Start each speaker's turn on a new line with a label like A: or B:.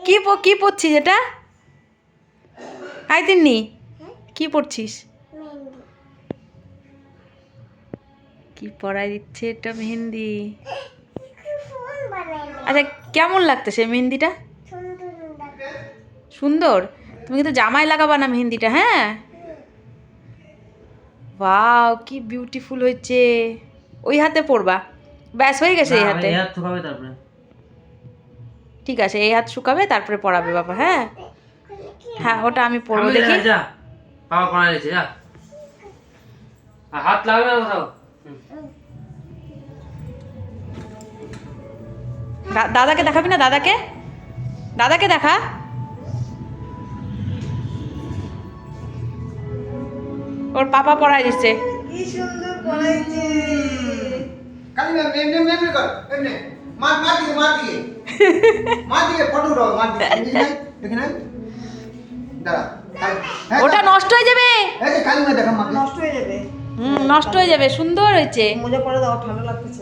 A: কি পড়ছিস এটা? আই তিন্নি, কি পড়ছিস? কি পড়াই দিচ্ছে এটা? মেহেন্দি। আচ্ছা, কেমন লাগতেছে মেহেন্দিটা? সুন্দর। তুমি কিন্তু জামায় লাগাবা না মেহেন্দিটা, হ্যাঁ? ওয়াও, কি বিউটিফুল হয়েছে। ওই হাতে পরবা, ব্যাস হয়ে গেছে। এই হাতে ঠিক আছে, এই হাত শুকাবে তারপরে পরাবে বাবা। হ্যাঁ হ্যাঁ, ওটা আমি পরবো। দেখি
B: হাত লাগবে না কোথাও।
A: দাদাকে দেখাবি না? দাদাকে দেখা। ওর পাপা পড়াই দিচ্ছে।
C: কি সুন্দর পড়াইছে। কালিমা এমনি এমনি কর, এমনি মার দিকে ফটো উঠাও, মার দিকে দেখি নাই দাঁড়া।
A: ওটা নষ্ট হয়ে যাবে।
C: এই যে কালিমা দেখা, মা
D: নষ্ট হয়ে যাবে।
A: নষ্ট হয়ে যাবে। সুন্দর হয়েছে।
D: মোজা পরে দাও, ঠান্ডা লাগতেছে।